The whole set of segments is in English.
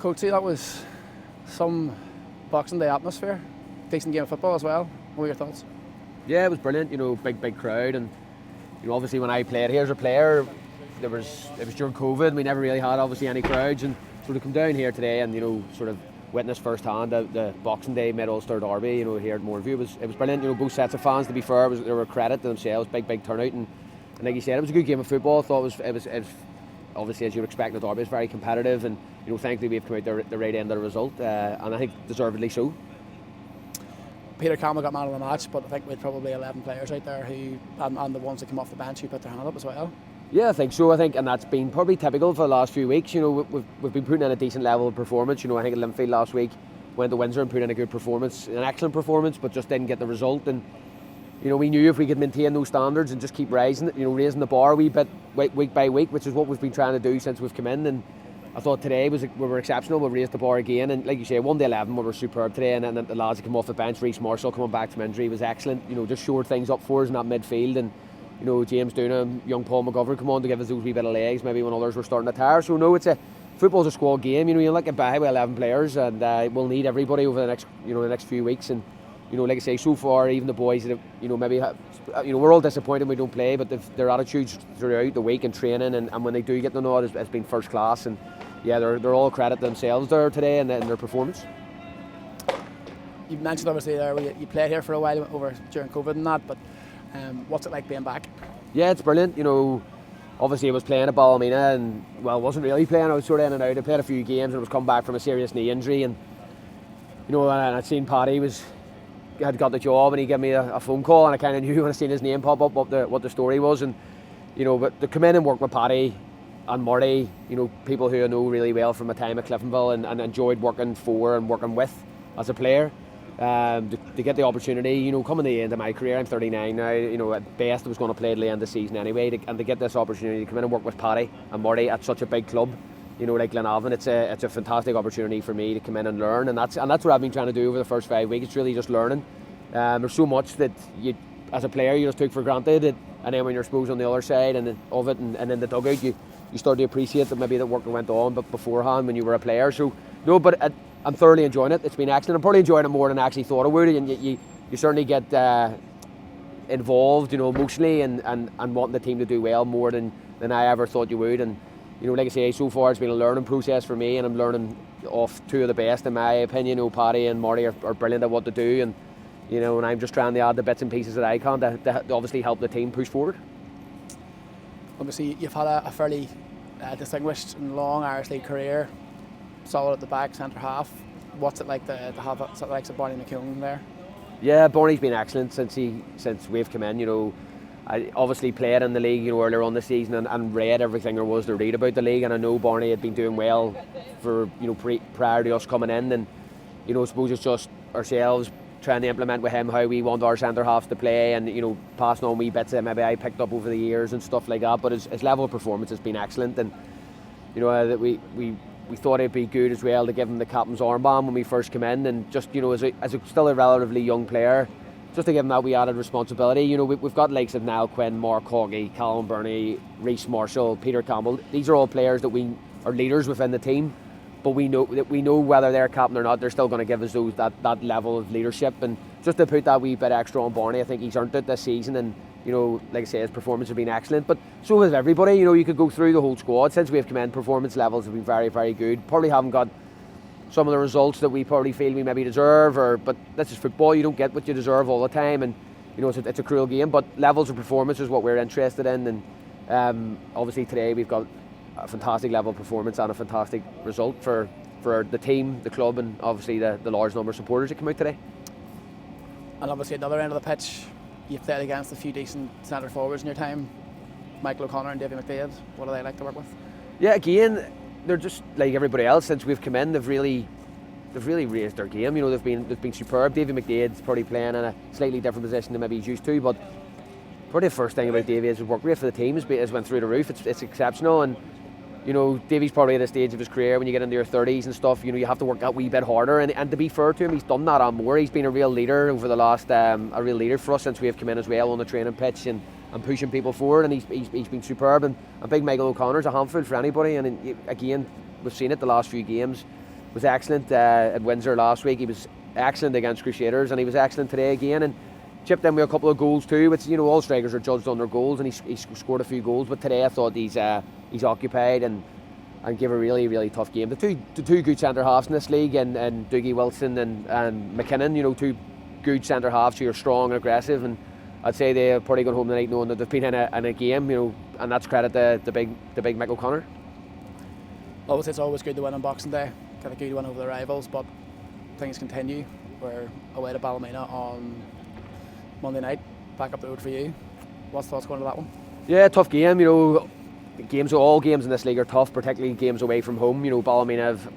Coachy, that was some Boxing Day atmosphere. Decent game of football as well. What were your thoughts? Yeah, it was brilliant. Big crowd, and obviously when I played here as a player, it was during COVID. We never really had obviously any crowds, and so to come down here today and sort of witness firsthand the Boxing Day mid-Ulster derby, here at Moorview, it was brilliant. Both sets of fans, to be fair, they were a credit to themselves. Big turnout, and like you said, it was a good game of football. I thought it was obviously, as you'd expect, the derby is very competitive, and thankfully we've come out the right end of the result, and I think deservedly so. Peter Campbell got man of the match, but I think we had probably 11 players out there and the ones that came off the bench who put their hand up as well. Yeah, I think so. And that's been probably typical for the last few weeks. We've been putting in a decent level of performance. I think at Linfield last week went to Windsor and put in a good performance, an excellent performance, but just didn't get the result. And we knew if we could maintain those standards and just keep raising the bar a wee bit week by week, which is what we've been trying to do since we've come in. And I thought today we were exceptional. We raised the bar again, and like you say, 1 to 11 we were superb today. And then the lads that came off the bench, Reece Marshall coming back from injury was excellent. Just shored things up for us in that midfield, and James Doona, young Paul McGovern come on to give us those wee bit of legs maybe when others were starting to tire. So no, football's a squad game. You look at by with 11 players, and we'll need everybody over the next few weeks. And like I say, so far even the boys that have, maybe have, we're all disappointed we don't play, but their attitudes throughout the week and training and when they do get the nod has been first class. And yeah, they're all credit to themselves there today and their performance. You mentioned obviously there you played here for a while during COVID and that, but what's it like being back? Yeah, it's brilliant. Obviously I was playing at Ballymena and wasn't really playing. I was sort of in and out. I played a few games and I was come back from a serious knee injury, and and I'd seen Paddy had got the job, and he gave me a phone call, and I kind of knew when I seen his name pop up what the story was. And but to come in and work with Paddy and Marty, people who I know really well from my time at Cliftonville and enjoyed working for and working with as a player, to get the opportunity, coming to the end of my career, I'm 39 now, at best I was going to play at the end of the season anyway, and to get this opportunity to come in and work with Paddy and Marty at such a big club, like Glenavon, it's a fantastic opportunity for me to come in and learn, and that's what I've been trying to do over the first 5 weeks. It's really just learning. There's so much that you, as a player, you just took for granted, and then when you're supposed on the other side and in the dugout, you start to appreciate that maybe the work that went on but beforehand when you were a player. So no, but I'm thoroughly enjoying it. It's been excellent. I'm probably enjoying it more than I actually thought I would, and you certainly get involved, emotionally and wanting the team to do well more than I ever thought you would. And like I say, so far it's been a learning process for me, and I'm learning off two of the best in my opinion. Paddy and Marty are brilliant at what to do, and and I'm just trying to add the bits and pieces that I can to obviously help the team push forward. Obviously you've had a fairly distinguished and long Irish League career, solid at the back, centre half. What's it like to have the likes of Barney McKeown there? Yeah, Barney's been excellent since we've come in. I obviously played in the league earlier on this season and read everything there was to read about the league, and I know Barney had been doing well for prior to us coming in, and I suppose it's just ourselves trying to implement with him how we want our centre halves to play, and passing on wee bits that maybe I picked up over the years and stuff like that. But his level of performance has been excellent, and that we thought it'd be good as well to give him the captain's armband when we first came in, and just as a still a relatively young player, just to give him that wee added responsibility. We've got likes of Niall Quinn, Mark Hoggy, Colin Burney, Reece Marshall, Peter Campbell. These are all players that we are leaders within the team, but we know whether they're captain or not, they're still going to give us that level of leadership. And just to put that wee bit extra on Barney, I think he's earned it this season, and like I say, his performance has been excellent. But so has everybody. You could go through the whole squad since we've come in. Performance levels have been very, very good. Probably haven't got some of the results that we probably feel we maybe deserve, but this is football. You don't get what you deserve all the time, and it's a cruel game. But levels of performance is what we're interested in, and obviously today we've got a fantastic level of performance and a fantastic result for the team, the club, and obviously the large number of supporters that come out today. And obviously at the other end of the pitch, you've played against a few decent centre forwards in your time, Michael O'Connor and Davy McDaid. What do they like to work with? Yeah, again, they're just like everybody else. Since we've come in, they've really raised their game. They've been superb. Davy McDaid's probably playing in a slightly different position than maybe he's used to, but probably the first thing about Davy is his work rate for the team has went through the roof. It's exceptional, and Davy's probably at a stage of his career when you get into your 30s and stuff, you have to work that wee bit harder, and to be fair to him, he's done that and more. He's been a real leader over the last, a real leader for us since we have come in as well on the training pitch and pushing people forward, and he's been superb. And big Michael O'Connor's a handful for anybody, and again, we've seen it the last few games. was excellent at Windsor last week. He was excellent against Crusaders, and he was excellent today again, and chipped in with a couple of goals too, which, you know, all strikers are judged on their goals, and he scored a few goals, but today I thought he's occupied and gave a really, really tough game. The two good centre-halves in this league, and Dougie Wilson and McKinnon, you know, two good centre-halves who are strong and aggressive, and I'd say they're probably going home tonight knowing that they've been in a game, you know, and that's credit to the big Mick O'Connor. Obviously, it's always good to win on Boxing Day, get a good win over the rivals, but things continue. We're away to Ballymena on Monday night, back up the road for you. What's thoughts going to that one? Yeah, tough game, you know. All games in this league are tough, particularly games away from home. You know, Ballymena have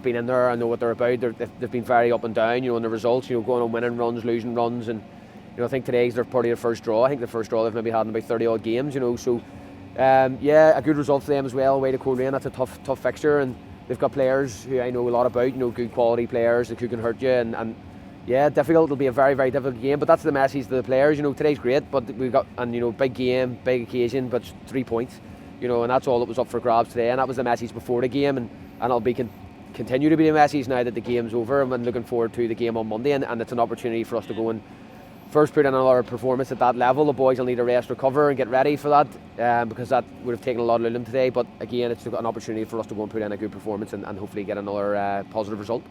been in there, I know what they're about. They've been very up and down, you know, in the results, you know, going on winning runs, losing runs, and you know, I think today's probably their first draw. I think the first draw they've maybe had in about 30 odd games, you know, so a good result for them as well, away to Colin. That's a tough fixture, and they've got players who I know a lot about, you know, good quality players who can hurt you, and yeah, difficult. It'll be a very, very difficult game, but that's the message to the players. You know, today's great, but we've got, and you know, big game, big occasion, but 3 points, you know, and that's all that was up for grabs today, and that was the message before the game, and it'll be continue to be the message now that the game's over, and I'm looking forward to the game on Monday, and it's an opportunity for us to go and first put in another performance at that level. The boys will need a rest, recover, and get ready for that, because that would have taken a lot of them today, but again, it's an opportunity for us to go and put in a good performance and hopefully get another positive result.